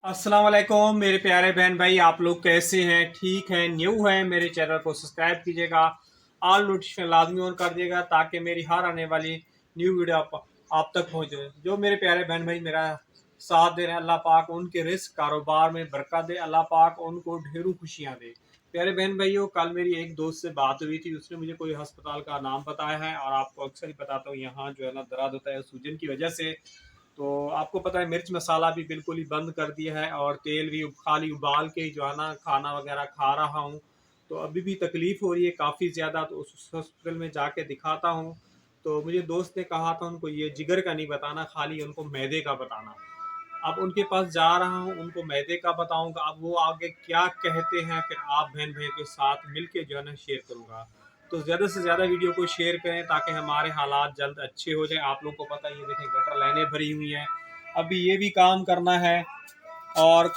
अस्सलाम वालेकुम मेरे प्यारे बहन भाई, आप लोग कैसे हैं? ठीक हैं? न्यू हैं मेरे चैनल को सब्सक्राइब कीजिएगा, ऑल नोटिफिकेशन लाजमी ऑन कर दिएगा ताकि मेरी हर आने वाली न्यू वीडियो आप तक पहुंचे। जो मेरे प्यारे बहन भाई मेरा साथ दे रहे हैं, अल्लाह पाक उनके रिस्क कारोबार में बरकत दे, अल्लाह पाक उनको ढेरों खुशियां दे। प्यारे बहन भाइयों, कल मेरी एक दोस्त से बात हुई थी, उसने मुझे कोई अस्पताल का नाम बताया है और आपको अक्सर ही बताता हूँ यहाँ जो है ना दर्द होता है सूजन की वजह से। तो आपको पता है मिर्च मसाला भी बिल्कुल ही बंद कर दिया है और तेल भी खाली उबाल के ही जो है ना खाना वगैरह खा रहा हूँ। तो अभी भी तकलीफ़ हो रही है काफ़ी ज़्यादा, तो उस हॉस्पिटल में जाके दिखाता हूँ। तो मुझे दोस्त ने कहा था उनको ये जिगर का नहीं बताना, खाली उनको मैदे का बताना। अब उनके पास जा रहा हूँ, उनको मैदे का बताऊंगा, अब वो आगे क्या कहते हैं फिर आप बहन भाई के साथ मिलके जो है ना शेयर करूंगा। तो ज़्यादा से ज़्यादा वीडियो को शेयर करें ताकि हमारे हालात जल्द अच्छे हो जाए। आप लोगों को पता है ये देखें गटर लाइनें भरी हुई हैं, अभी ये भी काम करना है। और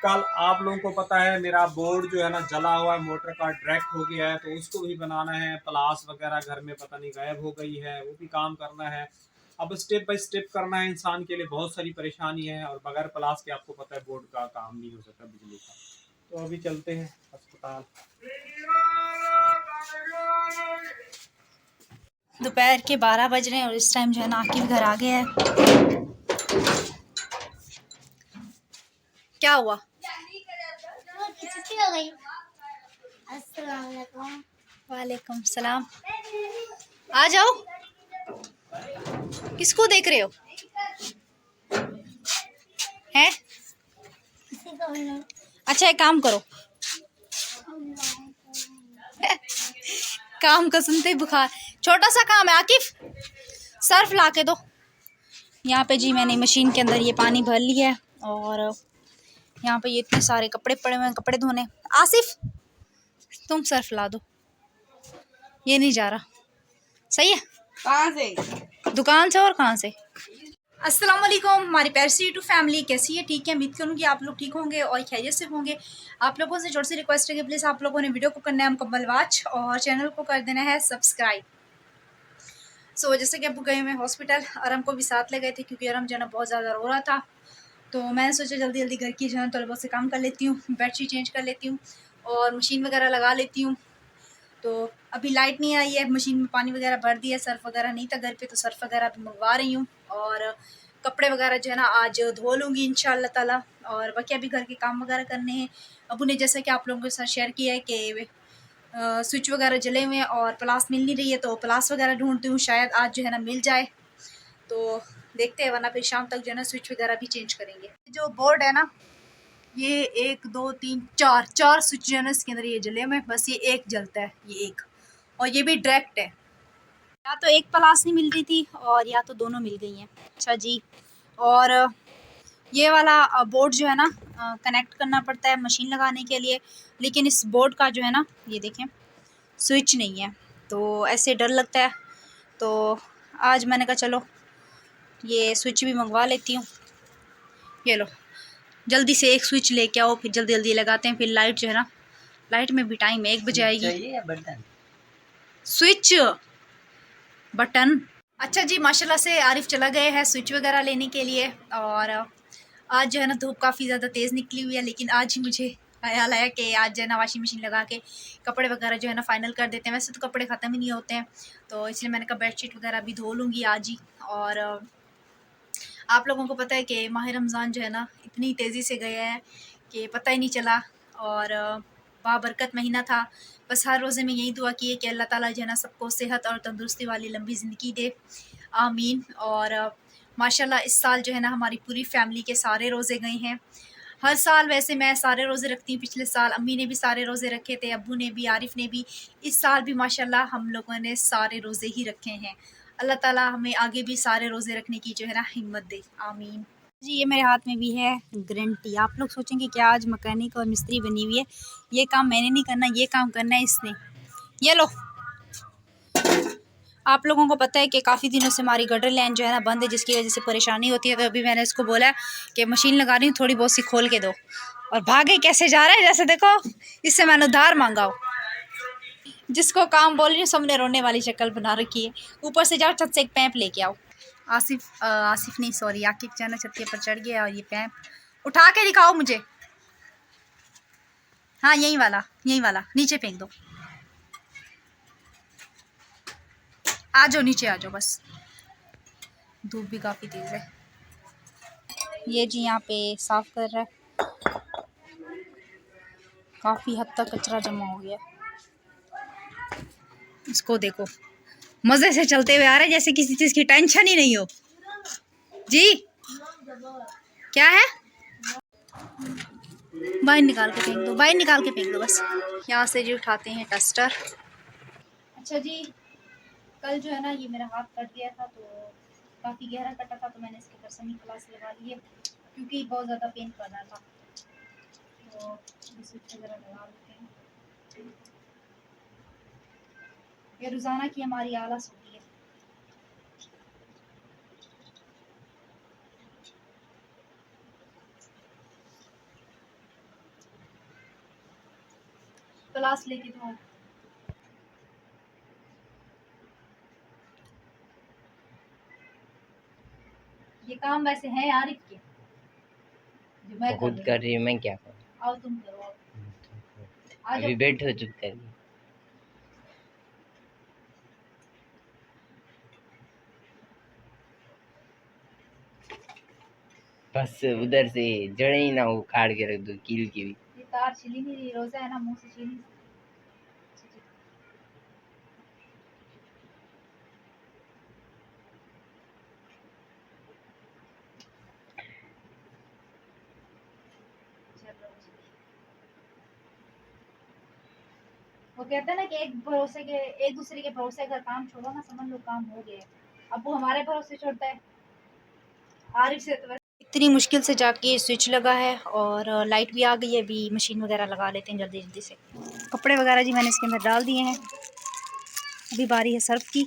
कल आप लोगों को पता है मेरा बोर्ड जो है ना जला हुआ है, मोटर का डायरेक्ट हो गया है, तो उसको भी बनाना है। प्लास वगैरह घर में पता नहीं गायब हो गई है, वो भी काम करना है। अब स्टेप बाय स्टेप करना है, इंसान के लिए बहुत सारी परेशानी है और बगैर प्लास के आपको पता है बोर्ड का काम नहीं हो सकता बिजली का। तो अभी चलते हैं अस्पताल। दोपहर के 12 बज रहे हैं और इस टाइम जो है ना आकिब घर आ गया है। क्या हुआ? वालेकुम सलाम। आ जाओ। किसको देख रहे हो? हैं? अच्छा एक काम करो। काम का सुनते ही बुखार। छोटा सा काम है आकिफ, सर्फ ला के दो। यहाँ पे जी मैंने मशीन के अंदर ये पानी भर लिया है और यहाँ पे ये इतने सारे कपड़े पड़े हुए हैं कपड़े धोने। आसिफ तुम सर्फ ला दो, ये नहीं जा रहा। सही है? कहाँ से? दुकान से। और कहाँ से? अस्सलाम वालेकुम हमारी पैरसी यूट्यूब फैमिली, कैसी है? ठीक है, उम्मीद करूँगी आप लोग ठीक होंगे और खैरियत से होंगे। आप लोगों से छोटी सी रिक्वेस्ट है कि प्लीज़ आप लोगों ने वीडियो को करना है मुकम्मल वॉच और चैनल को कर देना है सब्सक्राइब। जैसे कि अब गए हुए हॉस्पिटल, आराम को भी साथ ले गए थे क्योंकि आराम जो है ना बहुत ज़्यादा रो रहा था। तो मैंने सोचा जल्दी जल्दी घर की जो है थोड़ा बहुत से काम कर लेती हूँ, बेडशीट चेंज कर लेती हूँ और मशीन वगैरह लगा लेती हूँ। तो अभी लाइट नहीं आई है, मशीन में पानी वगैरह भर दिया, सर्फ वगैरह नहीं था घर पे तो सर्फ वगैरह भी मंगवा रही हूँ और कपड़े वगैरह जो है ना आज धो लूँगी इंशाल्लाह ताला। और बाकी अभी घर के काम वगैरह करने हैं। अबू ने जैसे कि आप लोगों के साथ शेयर किया है कि स्विच वगैरह जले हुए हैं और प्लास मिल नहीं रही है, तो प्लास वगैरह ढूंढती हूँ, शायद आज जो है ना मिल जाए। तो देखते हैं, वरना फिर शाम तक जो है ना स्विच वगैरह भी चेंज करेंगे। जो बोर्ड है ना, ये 1 2 3 4 स्विच जो है ना इसके अंदर ये जले हुए हैं, बस ये एक जलता है, ये एक, और ये भी डायरेक्ट है। या तो एक प्लास नहीं मिल रही थी और या तो दोनों मिल गई हैं। अच्छा जी। और ये वाला बोर्ड जो है ना कनेक्ट करना पड़ता है मशीन लगाने के लिए, लेकिन इस बोर्ड का जो है ना ये देखें स्विच नहीं है, तो ऐसे डर लगता है। तो आज मैंने कहा चलो ये स्विच भी मंगवा लेती हूँ। ये लो, जल्दी से एक स्विच लेके आओ, फिर जल्दी जल्दी लगाते हैं। फिर लाइट जो है ना, लाइट में भी टाइम है, 1 बजे आएगी। Switch button. अच्छा जी, माशाल्लाह से आरिफ चला गया है स्विच वगैरह लेने के लिए। और आज जो है ना धूप काफ़ी ज़्यादा तेज़ निकली हुई है, लेकिन आज ही मुझे ख्याल आया कि आज जो है ना वाशिंग मशीन लगा के कपड़े वगैरह जो है ना फ़ाइनल कर देते हैं। वैसे तो कपड़े ख़त्म ही नहीं होते हैं, तो इसलिए मैंने कहा बेडशीट वगैरह भी धो लूँगी आज ही। और आप लोगों को पता है कि माह रमज़ान जो है ना इतनी तेज़ी से गया है कि पता ही नहीं चला, और बाबरकत महीना था। बस हर रोज़े में यही दुआ की है कि अल्लाह ताला जो है ना सबको सेहत और तंदुरुस्ती वाली लंबी ज़िंदगी दे, आमीन। और माशाल्लाह इस साल जो है ना हमारी पूरी फैमिली के सारे रोज़े गए हैं। हर साल वैसे मैं सारे रोज़े रखती हूँ, पिछले साल अम्मी ने भी सारे रोज़े रखे थे, अब्बू ने भी, आरिफ ने भी। इस साल भी माशाल्लाह हम लोगों ने सारे रोज़े ही रखे हैं। अल्लाह ताला हमें आगे भी सारे रोज़े रखने की जो है ना हिम्मत दे, आमीन जी। ये मेरे हाथ में भी है गारंटी। आप लोग सोचेंगे कि आज मकैनिक और मिस्त्री बनी हुई है, ये काम मैंने नहीं करना, ये काम करना है इसने। ये लो, आप लोगों को पता है कि काफ़ी दिनों से हमारी गटर लाइन जो है ना बंद है, जिसकी वजह से परेशानी होती है। तो अभी मैंने इसको बोला है कि मशीन लगा रही हूँ, थोड़ी बहुत सी खोल के दो। और भागे कैसे जा रहा है, जैसे देखो इससे मैंने उधार मांगा हो। जिसको काम बोल रही हूँ सबने रोने वाली शक्ल बना रखी है। ऊपर से जाओ, छत से एक पैंप लेके आओ। आसिफ नहीं सॉरी, आकिब जो है ना छत के ऊपर चढ़ गया और ये पैंप उठा के दिखाओ मुझे। हाँ यही वाला नीचे फेंक दो। आ जाओ नीचे आ जाओ बस, धूप भी काफ़ी तेज़ है। ये जी यहाँ पे साफ कर रहा है, काफ़ी हद तक कचरा जमा हो गया। इसको देखो, मज़े से चलते हुए आ रहे जैसे किसी चीज़ की टेंशन ही नहीं हो। जी क्या है, बाहर निकाल के फेंक दो, बाहर निकाल के फेंक दो बस। यहाँ से जी उठाते हैं डस्टर। अच्छा जी, कल जो है ना ये मेरा हाथ कट गया था, तो काफ़ी गहरा कटा था, तो मैंने इसके ऊपर सेमी प्लास लगा लिए क्योंकि बहुत ज़्यादा पेन कर रहा था। तो स्विच वगैरह लगा लेते हैं। ये रोज़ाना की हमारी आलस होती है। प्लास लेके दो। ये काम वैसे है आरिफ के, जो मैं खुद कर रही हूँ, मैं क्या करूँ। आओ तुम करो, अभी बैठो चुप कर। बस उधर से जड़े ही ना उखाड़ के रख दो, कील की भी। ये तार छिली नहीं रही, रोजा है ना, मुंह से छिली। वो कहते हैं ना कि एक दूसरे के भरोसे अगर काम छोड़ो ना, समझ लो काम हो गया। अब वो हमारे भरोसे छोड़ता है आरिफ से, तो इतनी मुश्किल से जाके स्विच लगा है और लाइट भी आ गई है। अभी मशीन वगैरह लगा लेते हैं जल्दी जल्दी से। कपड़े वगैरह जी मैंने इसके अंदर डाल दिए हैं, अभी बारी है सर्फ की।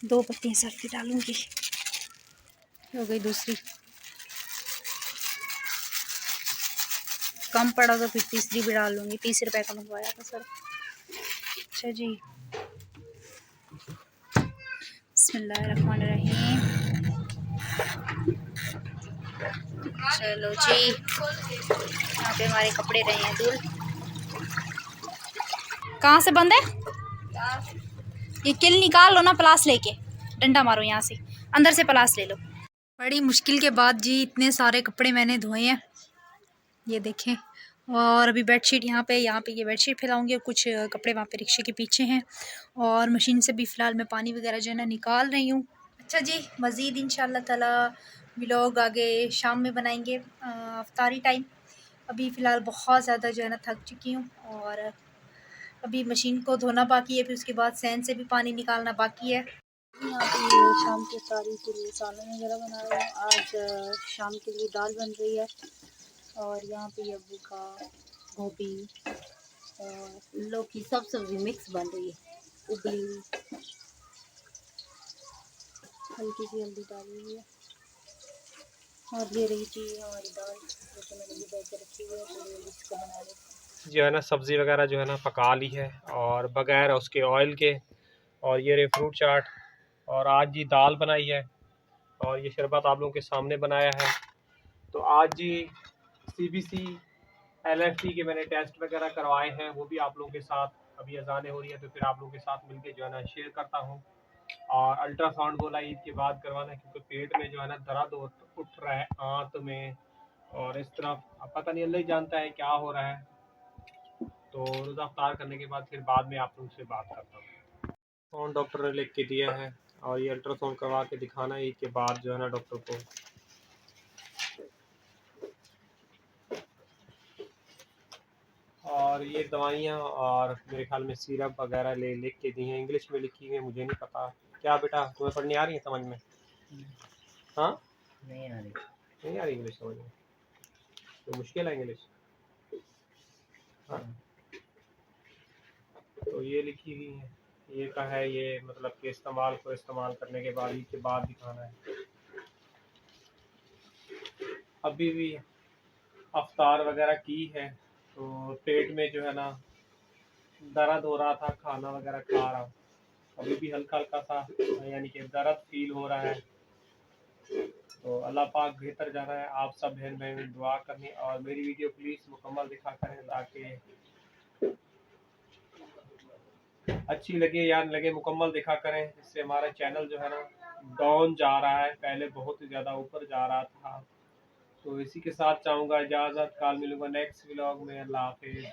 दो पत्तियाँ सर्फ की डालूंगी, हो गई दूसरी। कम पड़ा तो फिर तीसरी भी डाल लूँगी, 30 रुपए का मंगवाया था सर। अच्छा जी, बिस्मिल्लाहिर्रहमानिर्रहीम। चलो जी, यहाँ पे हमारे कपड़े रहे हैं धुल। कहाँ से बंद है ये, किल निकाल लो ना, प्लास लेके डंडा मारो यहाँ से, अंदर से प्लास ले लो। बड़ी मुश्किल के बाद जी इतने सारे कपड़े मैंने धोए हैं, ये देखें। और अभी बेडशीट यहाँ पे ये बेडशीट फैलाऊंगी और कुछ कपड़े वहाँ पे रिक्शे के पीछे हैं। और मशीन से भी फ़िलहाल मैं पानी वगैरह जो है ना निकाल रही हूँ। अच्छा जी, मज़ीद इंशाल्लाह ताला व्लॉग आगे शाम में बनाएंगे, अफ्तारी टाइम। अभी फ़िलहाल बहुत ज़्यादा जो है ना थक चुकी हूँ, और अभी मशीन को धोना बाकी है, फिर उसके बाद सैन से भी पानी निकालना बाकी है। यहाँ पे ये शाम की अफ्तारी के लिए सालन वगैरह बना रहे हैं। आज शाम के लिए दाल बन रही है, और यहाँ पे अब्बू का गोभी और लौकी सब सब्ज़ी मिक्स बन रही है। उबली हल्की सी हल्दी डाली हुई है, और ये रही थी हमारी दाल जो मैंने भिगो के रखी हुई है, तो इसको बना लेते जो है ना सब्ज़ी वगैरह जो है ना पका ली है, और बगैर उसके ऑयल के। और ये रहे फ्रूट चाट, और आज जी दाल बनाई है, और ये शरबत आप लोगों के सामने बनाया है। तो आज जी CBC LFT के मैंने टेस्ट वगैरह करवाए हैं, वो भी आप लोगों के साथ, अभी अजानें हो रही है तो फिर आप लोगों के साथ मिलके जो है ना शेयर करता हूँ। और अल्ट्रासाउंड बोला ईद के बाद करवाना है, क्योंकि पेट में जो है ना दर्द उठ रहा है, आंत में और इस तरफ, अब पता नहीं, अल्लाह ही जानता है क्या हो रहा है। तो रोज़ा अफ्तार करने के बाद फिर बाद में आप लोगों से बात करता हूँ। फोन डॉक्टर ने लिख के दिया है, और ये अल्ट्रासाउंड करवा के दिखाना है ईद के बाद जो है ना डॉक्टर को। और ये दवाइयाँ और मेरे ख्याल में सिरप वगैरह लिख के दी हैं, इंग्लिश में लिखी हुई है, मुझे नहीं पता। क्या बेटा, तुम्हें पढ़नी आ रही है समझ में? हाँ, नहीं आ रही। नहीं आ रही इंग्लिश समझ में? तो मुश्किल है इंग्लिश। हाँ, तो ये लिखी हुई है, ये का है, ये मतलब कि इस्तेमाल करने के बाद, ईद के बाद दिखाना है। अभी भी अफ्तार वगैरह की है, तो पेट में जो है ना दर्द हो रहा था, खाना वगैरह खा रहा हूँ, अभी भी हल्का हल्का सा यानी कि दर्द फील हो रहा है। तो अल्लाह पाक बेहतर जाना है। आप सब बहन भाई में दुआ करनी और मेरी वीडियो प्लीज़ मुकम्मल दिखा करें ताकि अच्छी लगे या न लगे, मुकम्मल दिखा करें। इससे हमारा चैनल जो है ना डाउन जा रहा है, पहले बहुत ही ज़्यादा ऊपर जा रहा था। तो इसी के साथ चाहूँगा इजाज़त, कल मिलूँगा नेक्स्ट व्लॉग में। अल्लाह हाफिज़।